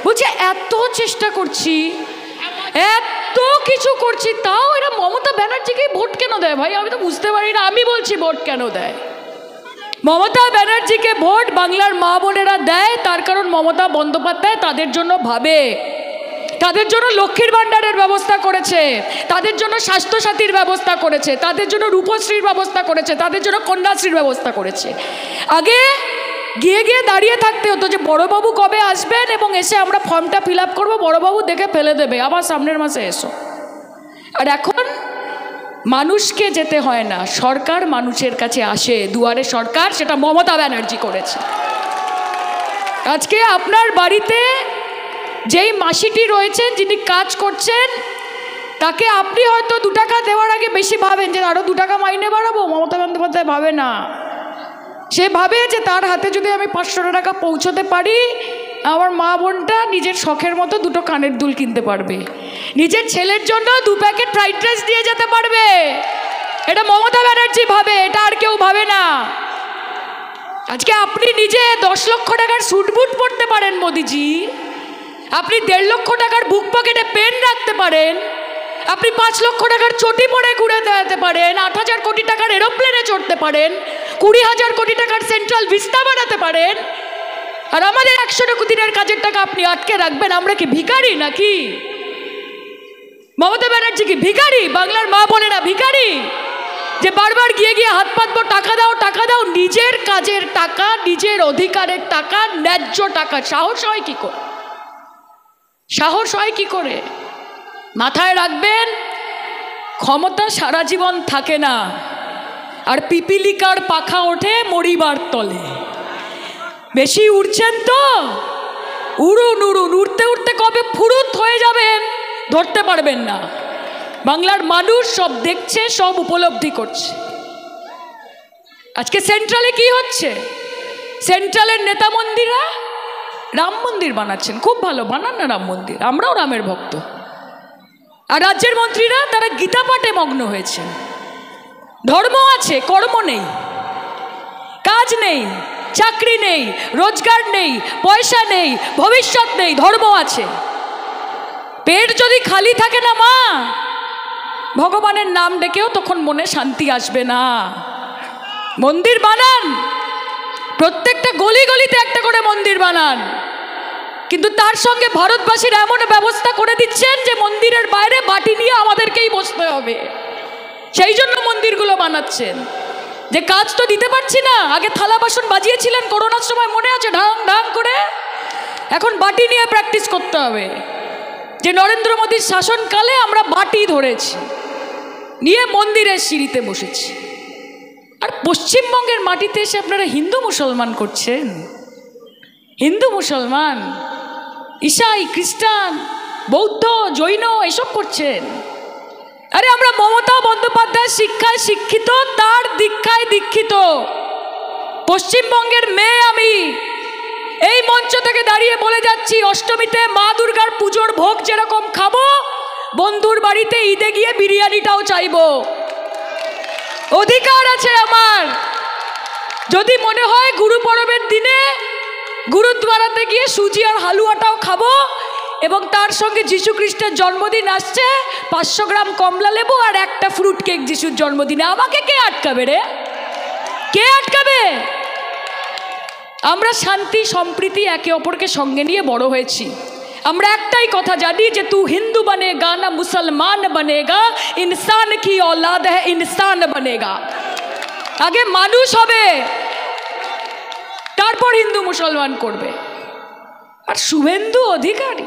বলছে এত চেষ্টা করছি, এত কিছু করছি, তাও এরা মমতা ব্যানার্জিকে ভোট কেন দেয় ভাই? আমি তো বুঝতে পারি না। আমি বলছি ভোট কেন দেয়। মমতা ব্যানার্জিকে ভোট বাংলার মা বোনেরা দেয় তার কারণ মমতা বন্দ্যোপাধ্যায় তাদের জন্য ভাবে, তাদের জন্য লক্ষ্মীর ভাণ্ডারের ব্যবস্থা করেছে, তাদের জন্য স্বাস্থ্যসাথীর ব্যবস্থা করেছে, তাদের জন্য রূপশ্রীর ব্যবস্থা করেছে, তাদের জন্য কন্যাশ্রীর ব্যবস্থা করেছে। আগে গিয়ে গিয়ে দাঁড়িয়ে থাকতে হতো যে বড়বাবু কবে আসবেন এবং এসে আমরা ফর্মটা ফিল আপ করবো, বড়বাবু দেখে ফেলে দেবে, আবার সামনের মাসে এসো। আর এখন মানুষকে যেতে হয় না, সরকার মানুষের কাছে আসে, দুয়ারে সরকার, সেটা মমতা ব্যানার্জি করেছে। আজকে আপনার বাড়িতে যেই মাসিটি রয়েছেন, যিনি কাজ করছেন, তাকে আপনি হয়তো 2 টাকা দেওয়ার আগে বেশি ভাবেন যে আরও 2 টাকা মাইনে বাড়াবো। মমতা বন্দ্যোপাধ্যায় ভাবে না, সে ভাবে যে তার হাতে যদি আমি 500 টাকা পৌঁছতে পারি, আমার মা বোনটা নিজের শখের মতো 2টো কানের দুল কিনতে পারবে, নিজের ছেলের জন্য 2 প্যাকেট ফ্রাইড রাইস দিয়ে যেতে পারবে। এটা মমতা ব্যানার্জি ভাবে, এটা আর কেউ ভাবে না। আজকে আপনি নিজে 10 লক্ষ টাকার স্যুট বুট পরতে পারেন মোদিজি, আপনি 1.5 লক্ষ টাকার বুক পকেটে পেন রাখতে পারেন, আপনি 5 লক্ষ টাকার চটি পরে ঘুরে বেড়াতে পারেন, 8,000 কোটি টাকার এরোপ্লেনে চড়তে পারেন, 20,000 কোটি টাকার সেন্ট্রাল ভিস্তা বানাতে পারেন, আর আমাদের 100 দিনের কাজের টাকা আপনি আটকে রাখবেন। আমরা কি ভিখারি নাকি? মমতা ব্যানার্জি কি ভিখারি? বাংলার মা বোনেরা ভিখারি যে বারবার গিয়ে গিয়ে হাত পাতবো, টাকা দাও টাকা দাও? নিজের কাজের টাকা, নিজের অধিকারের টাকা, ন্যায্য টাকা সাহস হয় কি করে? সাহস হয় কি করে? মাথায় রাখবেন, ক্ষমতা সারা জীবন থাকে না, আর পিপিলিকার পাখা ওঠে মরিবার তলে। বেশি উড়ছেন তো উড়ুন উড়ুন, উড়তে উড়তে কবে ফুরুত হয়ে যাবেন ধরতে পারবেন না। বাংলার মানুষ সব দেখছে, সব উপলব্ধি করছে। আজকে সেন্ট্রালে কি হচ্ছে? সেন্ট্রালের নেতা মন্দিরা রাম মন্দির বানাচ্ছেন, খুব ভালো, বানান না রাম মন্দির, আমরাও রামের ভক্ত। আর রাজ্যের মন্ত্রীরা তারা গীতা পাঠে মগ্ন হয়েছে। ধর্ম আছে, কর্ম নেই, কাজ নেই, চাকরি নেই, রোজগার নেই, পয়সা নেই, ভবিষ্যৎ নেই, ধর্ম আছে। পেট যদি খালি থাকে না মা, ভগবানের নাম ডেকেও তখন মনে শান্তি আসবে না। মন্দির বানান, প্রত্যেকটা গলি গলিতে একটা করে মন্দির বানান, কিন্তু তার সঙ্গে ভারতবাসীর এমন ব্যবস্থা করে দিচ্ছেন যে মন্দিরের বাইরে বাটি নিয়ে আমাদেরকেই বসতে হবে। সেই জন্য মন্দিরগুলো বানাচ্ছেন, যে কাজ তো দিতে পারছি না। আগে থালা বাসন বাজিয়েছিলেন করোনার সময়, মনে আছে, ঢাং ঢাং করে। এখন বাটি নিয়ে প্র্যাকটিস করতে হবে, যে নরেন্দ্র মোদীর শাসনকালে আমরা বাটি ধরেছি, নিয়ে মন্দিরের সিঁড়িতে বসেছি। আর পশ্চিমবঙ্গের মাটিতে এসে আপনারা হিন্দু মুসলমান করছেন, হিন্দু মুসলমান, ঈসাই, খ্রিস্টান, বৌদ্ধ, জৈন এসব করছেন। আরে আমরা মমতা বন্দ্যোপাধ্যায়ের শিক্ষায় শিক্ষিত, তার দীক্ষায় দীক্ষিত পশ্চিমবঙ্গের মেয়ে। আমি এই মঞ্চ থেকে দাঁড়িয়ে বলে যাচ্ছি, অষ্টমীতে মা দুর্গার পুজোর ভোগ যেরকম খাবো, বন্ধুর বাড়িতে ঈদে গিয়ে বিরিয়ানিটাও চাইবো। অধিকার আছে আমার। যদি মনে হয় গুরু পরবের দিনে গুরুদ্বারাতে গিয়ে সুজি আর হালুয়াটাও খাবো, এবং তার সঙ্গে যীশু খ্রিস্টের জন্মদিন আসছে, 500 গ্রাম কমলা লেবু আর একটা ফ্রুট কেক যিশুর জন্মদিনে, আমাকে কে আটকাবে রে? কে আটকাবে? আমরা শান্তি সম্প্রীতি একে অপরকে সঙ্গে নিয়ে বড় হয়েছি। আমরা একটাই কথা জানি যে তু হিন্দু বনেগা না মুসলমান বনেগা, ইনসান কি औलाद है ইনসান বনেগা। আগে মানুষ হবে, তারপর হিন্দু মুসলমান করবে। আর শুভেন্দু অধিকারী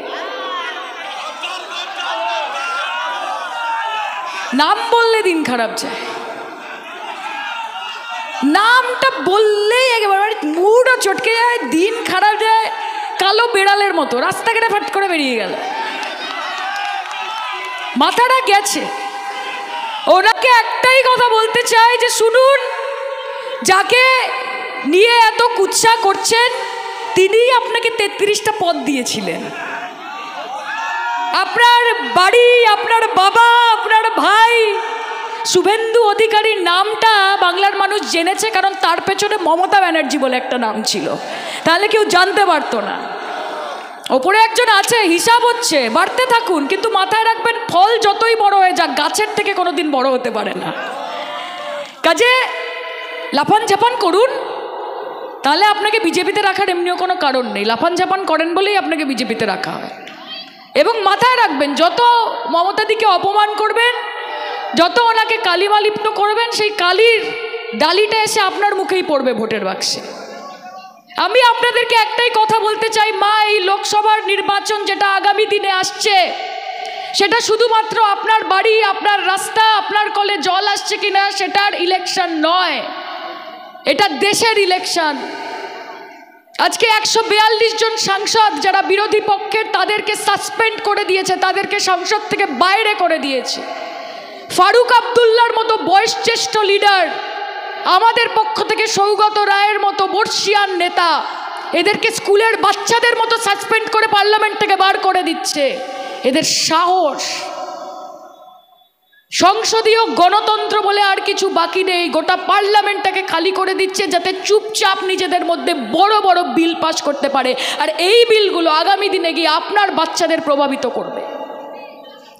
নাম বললে দিন খারাপ যায়, নামটা বললেই একেবারে মুডও চটকে যায়, দিন খারাপ যায়, কালো বেড়ালের মতো রাস্তাঘাটে ফাট করে বেরিয়ে গেল। মাথাটা গেছে। ওনাকে একটাই কথা বলতে চাই যে শুনুন, যাকে নিয়ে এত কুৎসা করছেন তিনিই আপনাকে 33টা পদ দিয়েছিলেন। আপনার বাড়ি, আপনার বাবা, আপনার ভাই শুভেন্দু অধিকারীর নামটা বাংলার মানুষ জেনেছে কারণ তার পেছনে মমতা ব্যানার্জি বলে একটা নাম ছিল, তাহলে কেউ জানতে পারতো না। ওপরে একজন আছে, হিসাব হচ্ছে, বাড়তে থাকুন, কিন্তু মাথায় রাখবেন ফল যতই বড় হয়ে যাক গাছের থেকে কোনোদিন বড় হতে পারে না। কাজে লাফান ঝাপান করুন, তাহলে আপনাকে বিজেপিতে রাখার এমনিও কোনো কারণ নেই। লাফান ঝাপান করেন বলেই আপনাকে বিজেপিতে রাখা হয়। এবং মাথায় রাখবেন, যত মমতাদিকে অপমান করবেন, যত ওনাকে কালিমালিপ্ত করবেন, সেই কালির ডালিটা এসে আপনার মুখেই পড়বে ভোটের বাক্সে। আমি আপনাদেরকে একটাই কথা বলতে চাই, মা, এই লোকসভার নির্বাচন যেটা আগামী দিনে আসছে, সেটা শুধুমাত্র আপনার বাড়ি, আপনার রাস্তা, আপনার কলে জল আসছে কিনা সেটার ইলেকশন নয়, এটা দেশের ইলেকশন। আজকে 142 জন সাংসদ যারা বিরোধী পক্ষের, তাদেরকে সাসপেন্ড করে দিয়েছে, তাদেরকে সংসদ থেকে বাইরে করে দিয়েছে। ফারুক আব্দুল্লাহর মতো বয়সজ্যেষ্ঠ লিডার, আমাদের পক্ষ থেকে সৌগত রায়ের মতো বর্ষিয়ান নেতা, এদেরকে স্কুলের বাচ্চাদের মতো সাসপেন্ড করে পার্লামেন্ট থেকে বার করে দিচ্ছে। এদের সাহস! সংসদীয় গণতন্ত্র বলে আর কিছু বাকি নেই, গোটা পার্লামেন্টটাকে খালি করে দিচ্ছে যাতে চুপচাপ নিজেদের মধ্যে বড় বড় বিল পাস করতে পারে। আর এই বিলগুলো আগামী দিনে গিয়ে আপনার বাচ্চাদের প্রভাবিত করবে।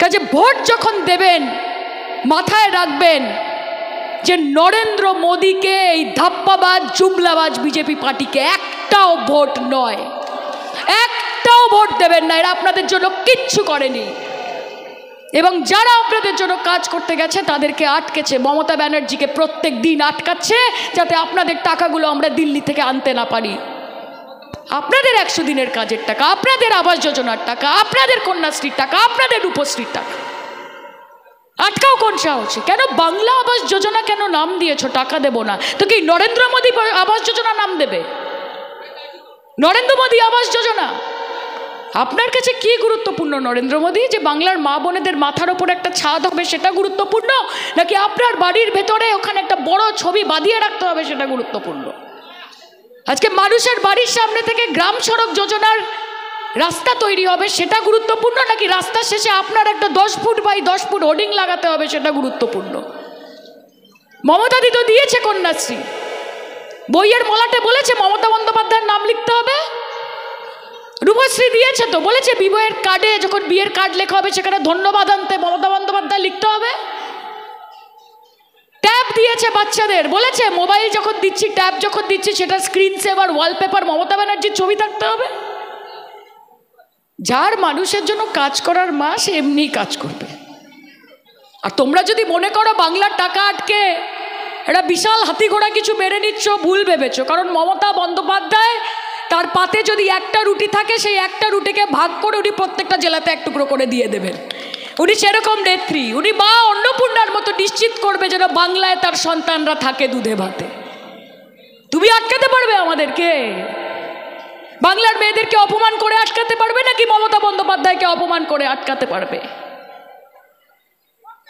কাজে ভোট যখন দেবেন, মাথায় রাখবেন যে নরেন্দ্র মোদীকে, এই ধাপ্পাবাজ জুমলাবাজ বিজেপি পার্টিকে একটাও ভোট নয়, একটাও ভোট দেবেন না। এরা আপনাদের জন্য কিচ্ছু করেনি, এবং যারা আপনাদের জন্য কাজ করতে গেছে তাদেরকে আটকেছে। মমতা ব্যানার্জিকে প্রত্যেক দিন আটকাচ্ছে যাতে আপনাদের টাকাগুলো আমরা দিল্লি থেকে আনতে না পারি। আপনাদের 100 দিনের কাজের টাকা, আপনাদের আবাস যোজনার টাকা, আপনাদের কন্যাশ্রীর টাকা, আপনাদের রূপশ্রীর টাকা আটকাও কোন সাহসে? কেন বাংলা আবাস যোজনা কেন নাম দিয়েছো? টাকা দেব না তো কি নরেন্দ্র মোদী আবাস যোজনা নাম দেবে? নরেন্দ্র মোদী আবাস যোজনা আপনার কাছে কি গুরুত্বপূর্ণ? নরেন্দ্র মোদী যে বাংলার মা বোনেদের মাথার ওপর একটা ছাদ হবে সেটা গুরুত্বপূর্ণ, নাকি আপনার বাড়ির ভেতরে ওখানে একটা বড় ছবি বাঁধিয়ে রাখতে হবে সেটা গুরুত্বপূর্ণ? আজকে মানুষের বাড়ির সামনে থেকে গ্রাম সড়ক যোজনার রাস্তা তৈরি হবে সেটা গুরুত্বপূর্ণ, নাকি রাস্তার শেষে আপনার একটা 10 ফুট বাই 10 ফুট হোর্ডিং লাগাতে হবে সেটা গুরুত্বপূর্ণ? মমতাদি তো দিয়েছে কন্যাশ্রী, বইয়ের মলাটে বলেছে মমতা বন্দ্যোপাধ্যায়ের নাম লিখতে হবে। রূপশ্রী দিয়েছে তো, বলেছে বিবাহের কার্ডে যখন বিয়ের কার্ড লেখা হবে সেখানে ধন্যবাদ আনতে মমতা বন্দ্যোপাধ্যায় লিখতে হবে। ট্যাব দিয়েছে বাচ্চাদের, বলেছে মোবাইল যখন দিচ্ছি, ট্যাব যখন দিচ্ছি সেটা স্ক্রিন সেভার ওয়ালপেপার মমতা ব্যানার্জির ছবি থাকতে হবে। যার মানুষের জন্য কাজ করার মা, সে এমনিই কাজ করবে। আর তোমরা যদি মনে করো বাংলার টাকা আটকে এটা বিশাল হাতি ঘোড়া কিছু মেরে নিচ্ছ, ভুল ভেবেছো। কারণ মমতা বন্দ্যোপাধ্যায়, তার পাতে যদি একটা রুটি থাকে, সেই একটা রুটিকে ভাগ করে উনি প্রত্যেকটা জেলাতে এক টুকরো করে দিয়ে দেবেন। উনি সেরকম নেত্রী। উনি মা অন্নপূর্ণার মতো নিশ্চিত করবে যেন বাংলায় তার সন্তানরা থাকে দুধে ভাতে। তুমি আটকাতে পারবে আমাদেরকে? বাংলার মেয়েদেরকে অপমান করে আটকাতে পারবে, নাকি মমতা বন্দ্যোপাধ্যায়কে অপমান করে আটকাতে পারবে?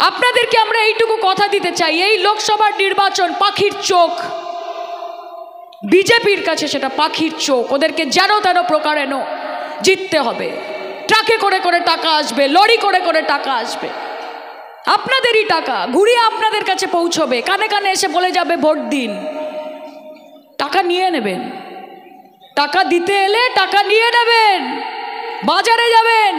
আপনাদেরকে আমরা এইটুকু কথা দিতে চাই, এই লোকসভার নির্বাচন পাখির চোখ, বিজেপির কাছে সেটা পাখির চোখ। ওদেরকে যেন তেন প্রকারেণ জিততে হবে। ট্রাকে করে করে টাকা আসবে, লরি করে করে টাকা আসবে, আপনাদেরই টাকা ঘুরিয়ে আপনাদের কাছে পৌঁছবে, কানে কানে এসে বলে যাবে ভোট দিন। টাকা নিয়ে নেবেন, টাকা দিতে এলে টাকা নিয়ে নেবেন, বাজারে যাবেন,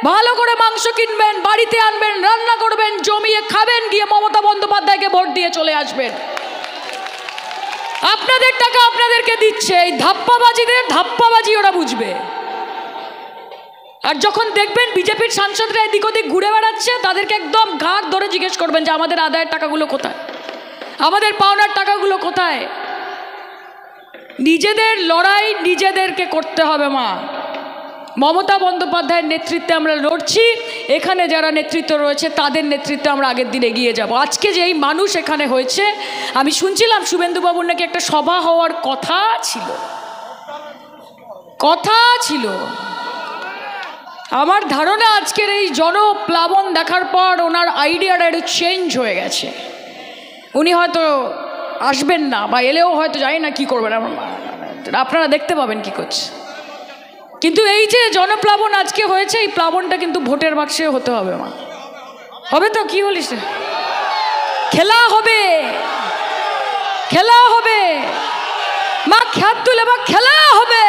ভালো করে মাংস কিনবেন, বাড়িতে আনবেন, রান্না করবেন, জমিয়ে খাবেন, গিয়ে মমতা বন্দ্যোপাধ্যায়কে ভোট দিয়ে চলে আসবেন। আপনাদের টাকা আপনাদেরকে দিচ্ছে, এই ধাপ্পাবাজিদের ধাপ্পাবাজি ওরা বুঝবে। আর যখন দেখবেন বিজেপির সাংসদরা এদিক ওদিক ঘুরে বেড়াচ্ছে, তাদেরকে একদম ঘাট ধরে জিজ্ঞেস করবেন যে আমাদের আদায়ের টাকাগুলো কোথায়, আমাদের পাওনার টাকাগুলো কোথায়। নিজেদের লড়াই নিজেদেরকে করতে হবে মা। মমতা বন্দ্যোপাধ্যায়ের নেতৃত্বে আমরা লড়ছি, এখানে যারা নেতৃত্ব রয়েছে তাদের নেতৃত্বে আমরা আগের দিন এগিয়ে যাব। আজকে যে এই মানুষ এখানে হয়েছে, আমি শুনছিলাম শুভেন্দুবাবুর নাকি একটা সভা হওয়ার কথা ছিল। আমার ধারণা আজকের এই জনপ্লাবন দেখার পর ওনার আইডিয়াটা একটু চেঞ্জ হয়ে গেছে। উনি হয়তো আসবেন না, বা এলেও হয়তো জানি না কি করবেন, আপনারা দেখতে পাবেন কি করছে। কিন্তু এই যে জনপ্লাবন আজকে হয়েছে, এই প্লাবনটা কিন্তু ভোটের বাক্সে হতে হবে মা। হবে তো? কি বলিস? খেলা হবে, খেলা হবে মা, খ্যাত তুলে বা খেলা হবে।